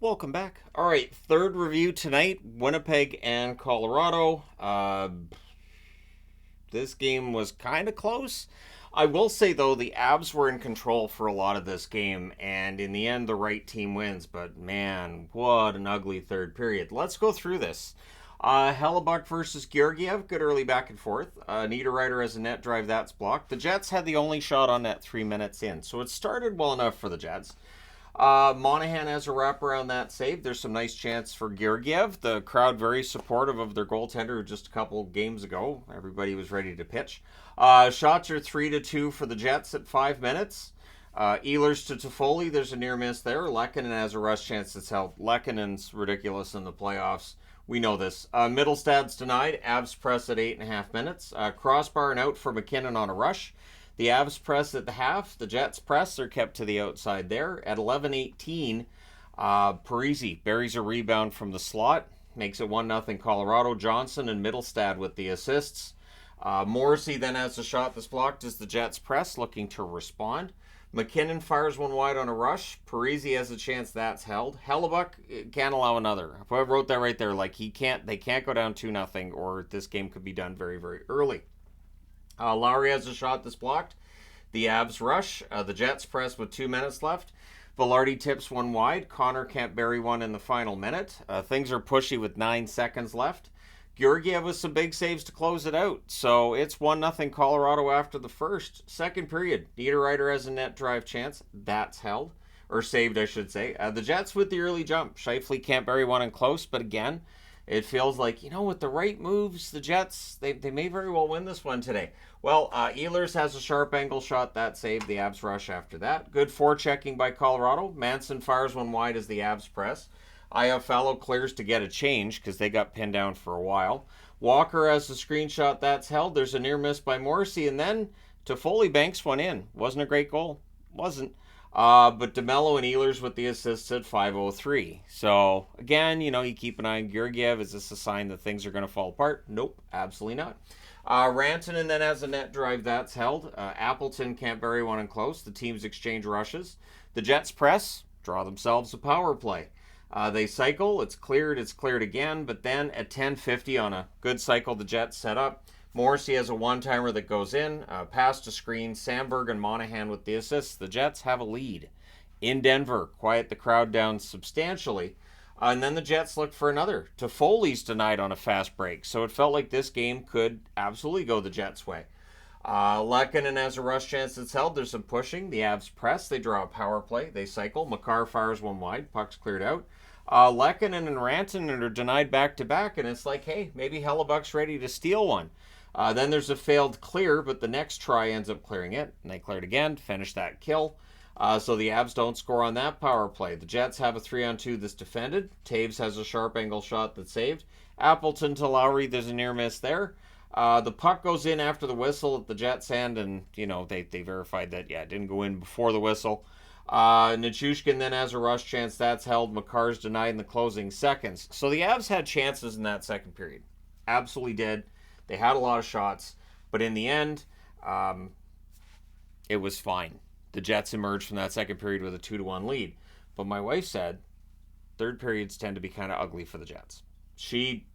Welcome back. All right, third review tonight, Winnipeg and Colorado. This game was kind of close. I will say, though, the Avs were in control for a lot of this game, and in the end, the right team wins. But man, what an ugly third period. Let's go through this. Hellebuck versus Georgiev, good early back and forth. Niederreiter has a net drive that's blocked. The Jets had the only shot on net 3 minutes in, so it started well enough for the Jets. Monahan has a wraparound that save. There's some nice chance for Georgiev. The crowd very supportive of their goaltender just a couple games ago. Everybody was ready to pitch. Shots are 3-2 for the Jets at 5 minutes. Ehlers to Toffoli. There's a near miss there. Lehkonen has a rush chance that's held. Lehkonen's ridiculous in the playoffs. We know this. Middlestad's denied. Avs press at 8.5 minutes. Crossbar and out for McKinnon on a rush. The Avs press at the half. The Jets press. They're kept to the outside there. At 11:18, Parise buries a rebound from the slot. Makes it 1-0 Colorado. Johnson and Middlestad with the assists. Morrissey then has a shot that's blocked as the Jets press, looking to respond. McKinnon fires one wide on a rush. Parise has a chance that's held. Hellebuck can't allow another. I wrote that right there. Like they can't go down 2-0 or this game could be done very, very early. Lowry has a shot that's blocked. The Avs rush. The Jets press with 2 minutes left. Velarde tips one wide. Connor can't bury one in the final minute. Things are pushy with 9 seconds left. Georgiev with some big saves to close it out. So it's 1-0 Colorado after the first. Second period. Niederreiter has a net drive chance. That's held. Or saved, I should say. The Jets with the early jump. Scheifele can't bury one in close, but again, it feels like, with the right moves, the Jets, they may very well win this one today. Well, Ehlers has a sharp angle shot that saved. The Avs rush after that. Good forechecking by Colorado. Manson fires one wide as the Avs press. Iafallo clears to get a change because they got pinned down for a while. Walker has a screenshot that's held. There's a near miss by Morrissey, and then Toffoli banks one in. Wasn't a great goal. Wasn't. But DeMello and Ehlers with the assists at 5:03. So, again, you keep an eye on Georgiev. Is this a sign that things are going to fall apart? Nope, absolutely not. Rantanen then has a net drive that's held. Appleton can't bury one in close. The teams exchange rushes. The Jets press, draw themselves a power play. They cycle. It's cleared again. But then at 10:50 on a good cycle, the Jets set up. Morrissey has a one-timer that goes in. Pass to screen. Sandberg and Monahan with the assists. The Jets have a lead in Denver. Quiet the crowd down substantially. And then the Jets look for another. Toffoli's denied on a fast break. So it felt like this game could absolutely go the Jets' way. Lehkonen has a rush chance that's held. There's some pushing. The Avs press. They draw a power play. They cycle. Makar fires one wide. Puck's cleared out. Lehkonen and Rantanen are denied back-to-back. And it's like, hey, maybe Hellebuck's ready to steal one. Then there's a failed clear, but the next try ends up clearing it. And they cleared again, finish that kill. So the Avs don't score on that power play. The Jets have a 3-on-2 that's defended. Taves has a sharp angle shot that's saved. Appleton to Lowry, there's a near miss there. The puck goes in after the whistle at the Jets' end, and, they verified that, it didn't go in before the whistle. Nichushkin then has a rush chance that's held. Makar's denied in the closing seconds. So the Avs had chances in that second period. Absolutely did. They had a lot of shots, but in the end, it was fine. The Jets emerged from that second period with a 2-1 lead. But my wife said third periods tend to be kind of ugly for the Jets. She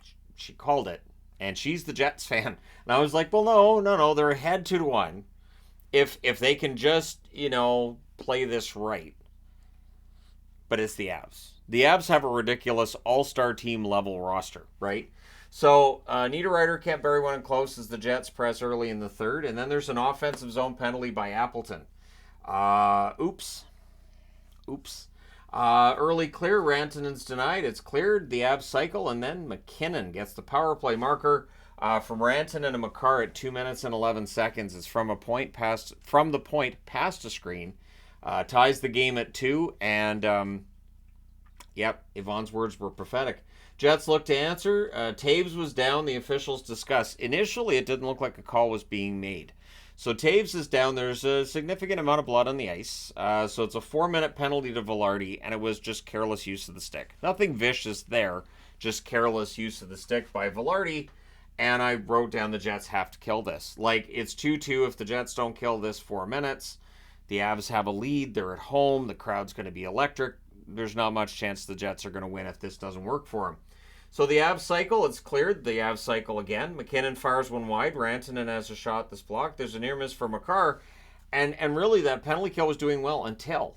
called it, and she's the Jets fan. And I was like, well, no, they're ahead 2-1. If they can just, play this right. But it's the Avs. The Avs have a ridiculous all-star team level roster, right? So Niederreiter can't bury one in close as the Jets press early in the third. And then there's an offensive zone penalty by Appleton. Oops. Early clear. Rantanen's denied. It's cleared. The Avs cycle. And then McKinnon gets the power play marker from Rantanen and Makar at 2 minutes and 11 seconds. It's from the point past a screen. Ties the game at 2. And, Yvonne's words were prophetic. Jets look to answer. Taves was down. The officials discuss. Initially, it didn't look like a call was being made. So Taves is down. There's a significant amount of blood on the ice. So it's a 4-minute penalty to Velarde, and it was just careless use of the stick. Nothing vicious there, just careless use of the stick by Velarde. And I wrote down the Jets have to kill this. Like, it's 2-2 if the Jets don't kill this 4 minutes. The Avs have a lead. They're at home. The crowd's going to be electric. there's not much chance the Jets are going to win if this doesn't work for them. So the Avs cycle, it's cleared. The Avs cycle again. McKinnon fires one wide. Rantanen has a shot that's blocked. There's a near miss for Makar. And really, that penalty kill was doing well until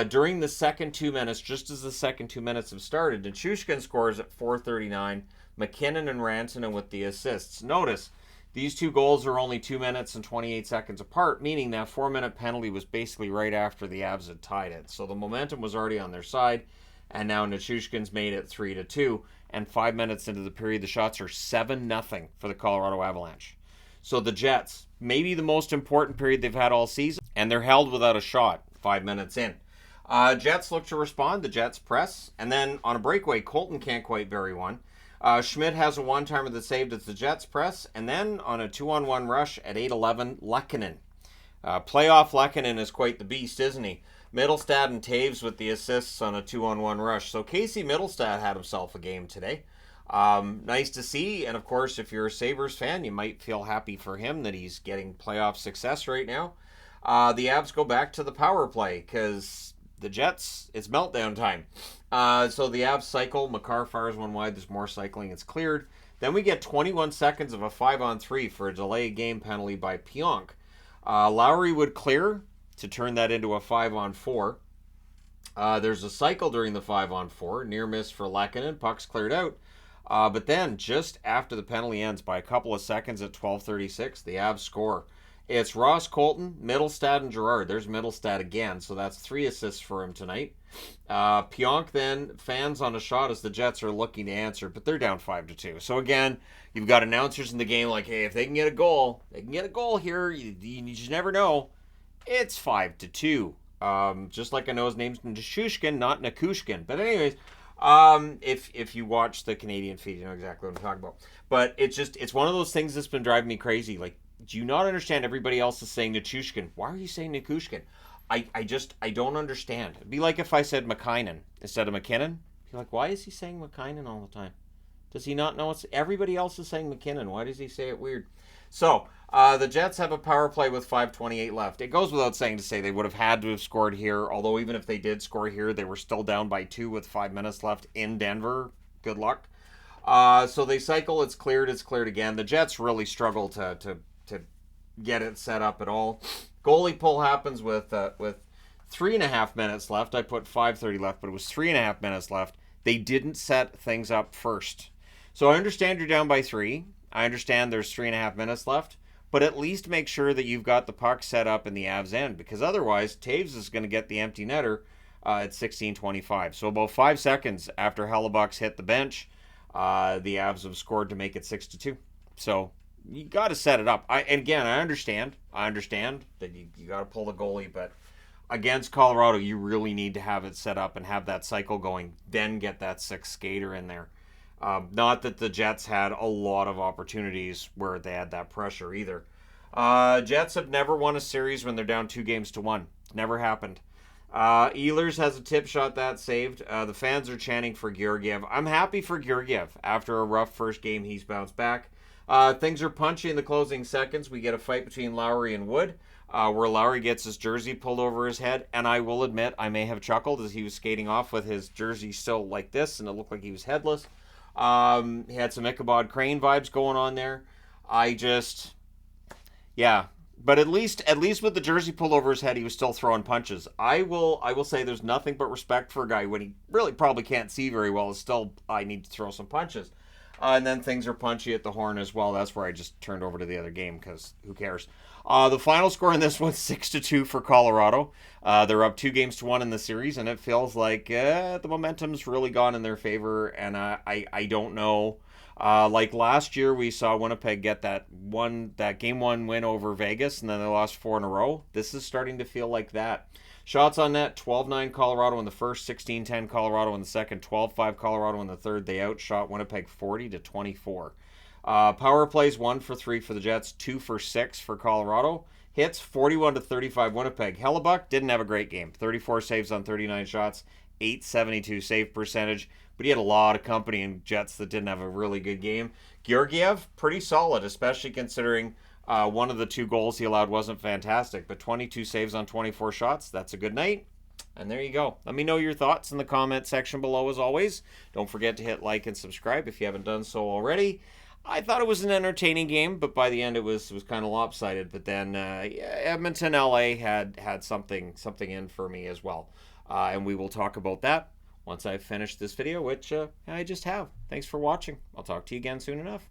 during the second 2 minutes, just as the second 2 minutes have started, Nichushkin scores at 4:39. McKinnon and Rantanen with the assists. Notice, these two goals are only 2 minutes and 28 seconds apart, meaning that 4-minute penalty was basically right after the Avs had tied it. So the momentum was already on their side, and now Nichushkin's made it 3-2. And 5 minutes into the period, the shots are 7-0 for the Colorado Avalanche. So the Jets, maybe the most important period they've had all season, and they're held without a shot 5 minutes in. Jets look to respond. The Jets press, and then on a breakaway, Colton can't quite bury one. Schmidt has a one-timer that saved as the Jets press, and then on a 2-on-1 rush at 8:11, Lehkonen. Playoff Lehkonen is quite the beast, isn't he? Middlestad and Taves with the assists on a 2-on-1 rush. So Casey Middlestad had himself a game today. Nice to see, and of course, if you're a Sabres fan, you might feel happy for him that he's getting playoff success right now. The Avs go back to the power play because the Jets, it's meltdown time. So the Avs cycle, Makar fires one wide, there's more cycling, it's cleared. Then we get 21 seconds of a 5-on-3 for a delayed game penalty by Pionk. Lowry would clear to turn that into a 5-on-4. There's a cycle during the 5-on-4, near miss for Lehkonen, puck's cleared out. But then, just after the penalty ends by a couple of seconds at 12:36, the Avs score. It's Ross Colton, Middlestad, and Girard. There's Middlestad again, so that's 3 assists for him tonight. Pionk then fans on a shot as the Jets are looking to answer, but they're down 5-2. So again, you've got announcers in the game like, hey, if they can get a goal, they can get a goal here. You just never know. It's 5-2. Just like I know his name's Nichushkin, not Nikushkin. But anyways, if you watch the Canadian feed, you know exactly what I'm talking about. But it's one of those things that's been driving me crazy. Like, do you not understand everybody else is saying Nichushkin? Why are you saying Nikushkin? I don't understand. It'd be like if I said McKinnon instead of McKinnon. You're like, why is he saying McKinnon all the time? Does he not know it's everybody else is saying McKinnon? Why does he say it weird? So, the Jets have a power play with 5:28 left. It goes without saying to say they would have had to have scored here, although even if they did score here, they were still down by 2 with 5 minutes left in Denver. Good luck. So they cycle, it's cleared again. The Jets really struggle to get it set up at all. Goalie pull happens with 3.5 minutes left. I put 5:30 left, but it was 3.5 minutes left. They didn't set things up first. So I understand you're down by 3. I understand there's 3.5 minutes left, but at least make sure that you've got the puck set up in the Avs end, because otherwise Taves is going to get the empty netter at 16:25. So about 5 seconds after Hellebuck's hit the bench, the Avs have scored to make it 6-2. So you got to set it up. I understand that you got to pull the goalie, but against Colorado, you really need to have it set up and have that cycle going, then get that 6th skater in there. Not that the Jets had a lot of opportunities where they had that pressure either. Jets have never won a series when they're down 2-1. Never happened. Ehlers has a tip shot that saved. The fans are chanting for Georgiev. I'm happy for Georgiev. After a rough first game, he's bounced back. Things are punchy in the closing seconds. We get a fight between Lowry and Wood, where Lowry gets his jersey pulled over his head. And I will admit, I may have chuckled as he was skating off with his jersey still like this, and it looked like he was headless. He had some Ichabod Crane vibes going on there. But at least with the jersey pulled over his head, he was still throwing punches. I will say there's nothing but respect for a guy when he really probably can't see very well. Is still, I need to throw some punches. And then things are punchy at the horn as well. That's where I just turned over to the other game because who cares? The final score in this one's 6-2 for Colorado. They're up 2-1 in the series, and it feels like the momentum's really gone in their favor. And I don't know. Like last year, we saw Winnipeg get that game 1 win over Vegas, and then they lost 4 in a row. This is starting to feel like that. Shots on net, 12-9 Colorado in the first, 16-10 Colorado in the second, 12-5 Colorado in the third. They outshot Winnipeg 40-24. Power plays 1 for 3 for the Jets, 2 for 6 for Colorado. Hits 41-35 Winnipeg. Hellebuck didn't have a great game. 34 saves on 39 shots, 872 save percentage, but he had a lot of company in Jets that didn't have a really good game. Georgiev, pretty solid, especially considering one of the 2 goals he allowed wasn't fantastic, but 22 saves on 24 shots. That's a good night. And there you go. Let me know your thoughts in the comment section below as always. Don't forget to hit like and subscribe if you haven't done so already. I thought it was an entertaining game, but by the end it was kind of lopsided. But then Edmonton, LA had something in for me as well, and we will talk about that once I've finished this video, which I just have. Thanks for watching. I'll talk to you again soon enough.